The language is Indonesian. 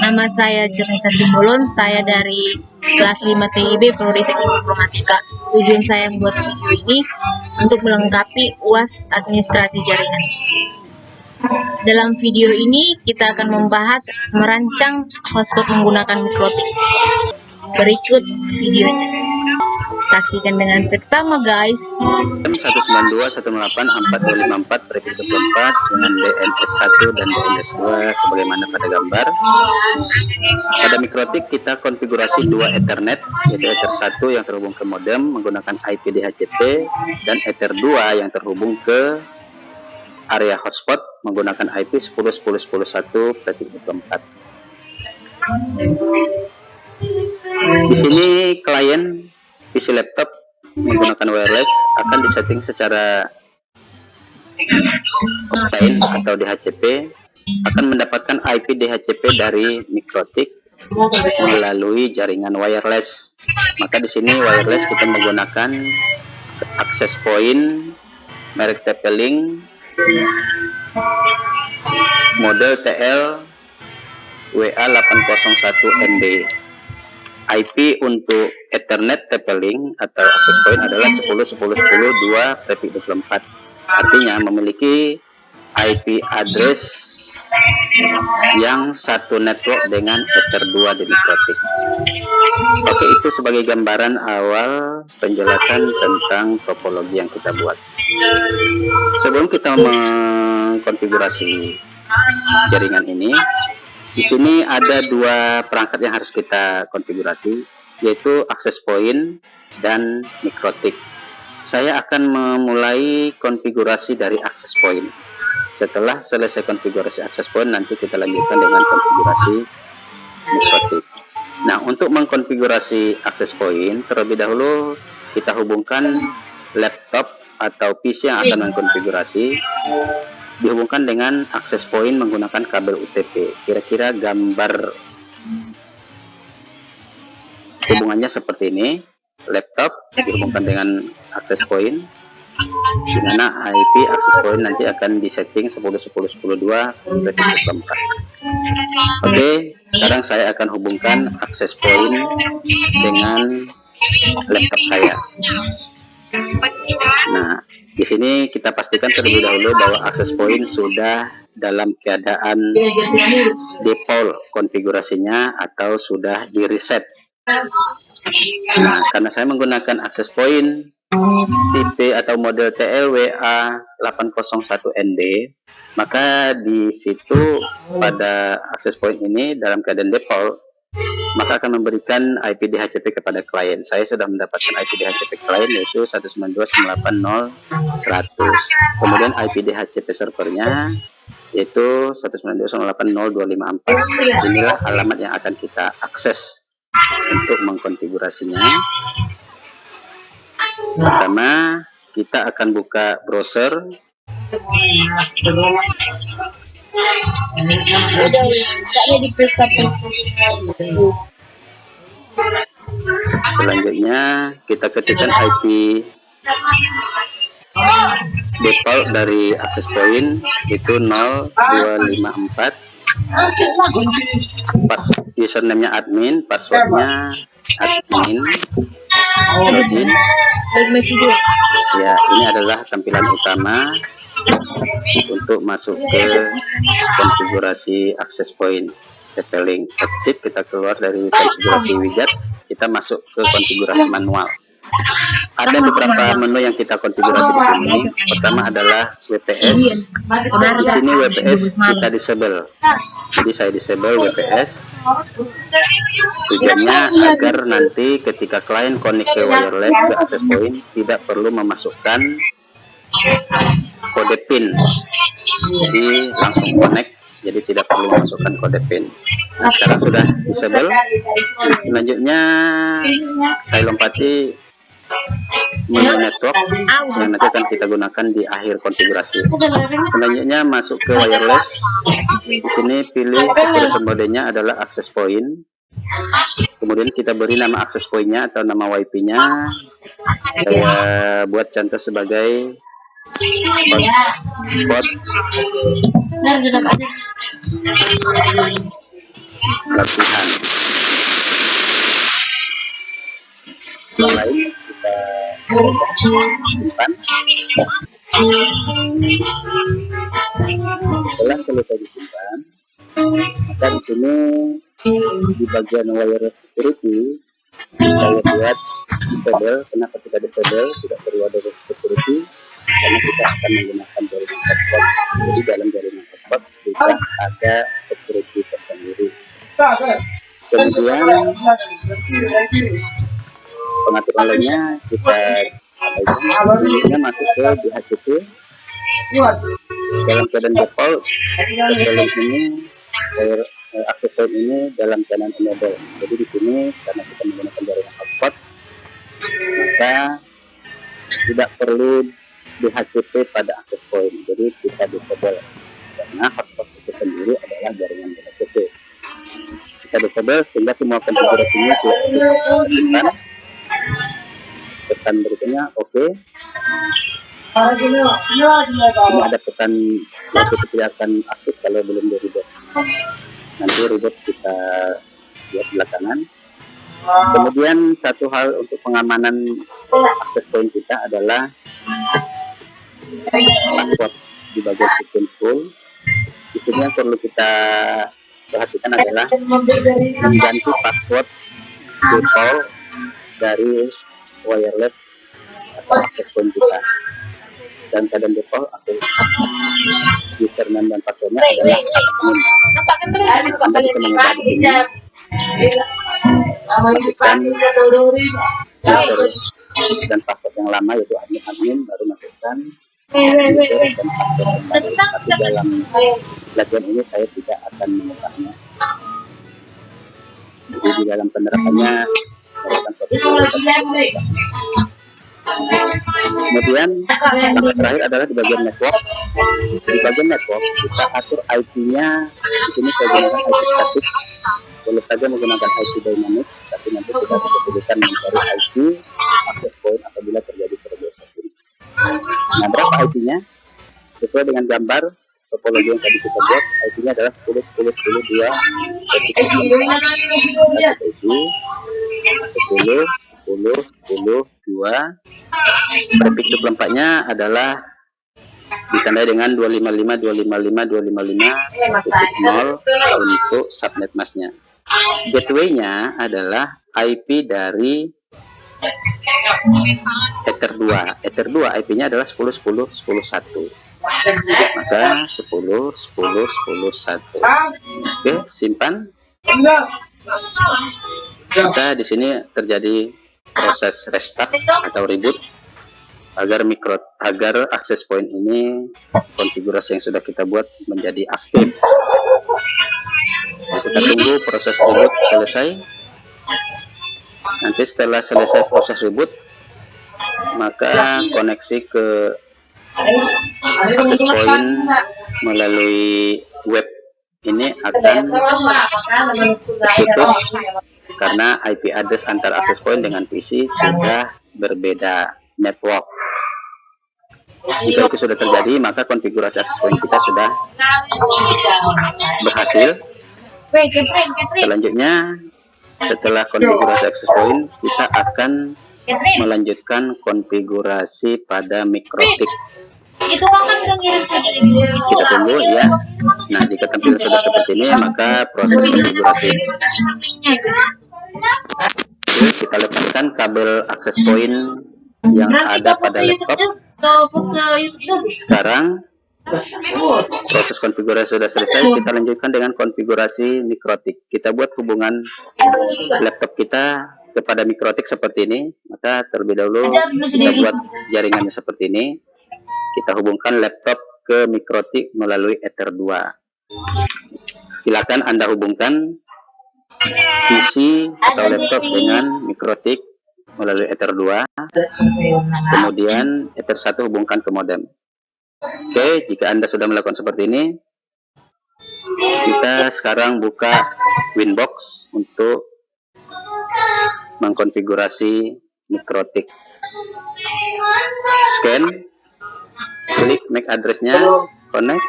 Nama saya Cernita Simbolon, saya dari kelas 5 TIB Prodi Teknik Informatika. Tujuan saya membuat video ini untuk melengkapi UAS Administrasi Jaringan. Dalam video ini kita akan membahas merancang hotspot menggunakan mikrotik. Berikut videonya. Saksikan dengan seksama guys. 192.168.4254 dengan DNS1 dan DNS2 sebagaimana pada gambar. Pada mikrotik kita konfigurasi dua Ethernet, yaitu Ether 1 yang terhubung ke modem menggunakan IP DHCP dan Ether 2 yang terhubung ke area hotspot menggunakan IP 10.10.10.1.24. Di sini klien PC laptop menggunakan wireless akan disetting secara Optane atau DHCP, akan mendapatkan IP DHCP dari mikrotik melalui jaringan wireless. Maka di sini wireless kita menggunakan access point merek TP-Link model TL WA801ND. IP untuk Ethernet TP-Link atau access point adalah 10.10.10.2.24. Artinya memiliki IP address yang satu network dengan Ether 2 di mikrotik. Oke, itu sebagai gambaran awal penjelasan tentang topologi yang kita buat. Sebelum kita mengkonfigurasi jaringan ini, di sini ada dua perangkat yang harus kita konfigurasi, yaitu access point dan mikrotik. Saya akan memulai konfigurasi dari access point. Setelah selesai konfigurasi access point, nanti kita lanjutkan dengan konfigurasi mikrotik. Nah, untuk mengkonfigurasi access point, terlebih dahulu kita hubungkan laptop atau PC yang akan mengkonfigurasi, dihubungkan dengan access point menggunakan kabel UTP. Kira-kira gambar hubungannya seperti ini. Laptop dihubungkan dengan access point, di mana IP access point nanti akan disetting 10.10.10.2.24. Oke, sekarang saya akan hubungkan access point dengan laptop saya. Nah, di sini kita pastikan terlebih dahulu bahwa access point sudah dalam keadaan default konfigurasinya atau sudah di reset. Nah, karena saya menggunakan access point tipe atau model TLWA801ND, maka di situ pada access point ini dalam keadaan default, maka akan memberikan IP DHCP kepada klien. Saya sudah mendapatkan IP DHCP klien yaitu 192.168.0.100. Kemudian IP DHCP servernya yaitu 192.168.0.254. Inilah alamat yang akan kita akses untuk mengkonfigurasinya. Pertama, kita akan buka browser. Selanjutnya kita ketikkan IP default dari access point itu 0254. Username-nya admin, passwordnya admin, login. Ya, ini adalah tampilan utama untuk masuk ke konfigurasi access point TP-Link. Exit, kita keluar dari konfigurasi widget, kita masuk ke konfigurasi manual. Ada beberapa menu yang kita konfigurasi di sini. Pertama adalah WPS. Di sini WPS kita disable. Jadi saya disable WPS. Tujuannya agar nanti ketika klien connect ke wireless ke access point tidak perlu memasukkan kode PIN. Jadi langsung connect. Jadi tidak perlu memasukkan kode PIN. Nah, sekarang sudah disable. Selanjutnya saya lompati menu network yang nanti akan kita gunakan di akhir konfigurasi. Selanjutnya masuk ke wireless. Di sini pilih operation modenya adalah access point. Kemudian kita beri nama access point-nya atau nama WiFi-nya. Saya buat contoh sebagai hotspot latihan. Yang lain kita simpan. Setelah selesai disimpan, maka di sini di bagian wire security saya buat disable. Kenapa kita disable? Tidak perlu ada security karena kita akan menggunakan jaringan hotspot. Jadi dalam jaringan hotspot juga ada security tersendiri. Kemudian pengaturan lainnya kita abaikan. Masuk ke DHCP dalam keadaan default. Setelah ini akses point ini dalam keadaan enable. Jadi di sini karena kita menggunakan jaringan hotspot, maka tidak perlu DHCP pada akses point. Jadi kita disable karena hotspot itu sendiri adalah jaringan DHCP. Kita disable sehingga semua konfigurasinya tidak disimpan. Pesan berikutnya oke. Ini ada pesan lagi tidak akan aktif kalau belum di reboot. Nanti reboot kita lihat belakangan. Kemudian satu hal untuk pengamanan akses point kita adalah password di bagian sistem full. Di sini yang perlu kita perhatikan adalah mengganti password default dari wireless atau akses point kita. Dan keadaan default akses username dan passwordnya adalah admin. Anda bisa mengubah di sini. Masukkan user dan password yang lama yaitu admin, baru masukkan user dan password yang baru. Tapi dalam pelajaran ini saya tidak akan mengubahnya. Jadi di dalam penerapannya kemudian yang terakhir adalah di bagian network. Di bagian network kita atur IP-nya. Di sini saya gunakan IP statik. Boleh saja menggunakan IP dynamic, tapi nanti kita kesulitan mencari IP access point apabila terjadi perubahan seperti ini. Nah, berapa IP-nya? Sesuai dengan gambar topologi yang tadi kita buat, IP-nya adalah 10 10 10 2 Prefix 24-nya adalah ditandai dengan 255.255.255.0 untuk subnet masknya. Gateway-nya adalah IP dari Ether 2. Ether 2 IP-nya adalah 10 10 10 1. Maka 10 10 10 1. Oke, simpan. Kita di sini terjadi proses restart atau reboot agar akses point ini konfigurasi yang sudah kita buat menjadi aktif. Nah, kita tunggu proses reboot selesai. Nanti setelah selesai proses reboot, maka koneksi ke akses point melalui web ini akan terputus karena IP address antar akses point dengan PC sudah berbeda network. Jika itu sudah terjadi, maka konfigurasi akses point kita sudah berhasil. Selanjutnya, setelah konfigurasi akses point, kita akan melanjutkan konfigurasi pada mikrotik. Kita tunggu ya. Nah, jika tampilan sudah seperti ini, maka proses konfigurasi. Kita lepaskan kabel akses point yang ada pada laptop. Sekarang proses konfigurasi sudah selesai. Kita lanjutkan dengan konfigurasi mikrotik. Kita buat hubungan laptop kita kepada mikrotik seperti ini. Maka terlebih dahulu kita buat jaringannya seperti ini. Kita hubungkan laptop ke mikrotik melalui Ether 2. Silakan Anda hubungkan PC atau laptop dengan mikrotik melalui Ether 2. Kemudian Ether 1 hubungkan ke modem. Oke, jika Anda sudah melakukan seperti ini, kita sekarang buka Winbox untuk mengkonfigurasi mikrotik. Scan, klik MAC address-nya, connect.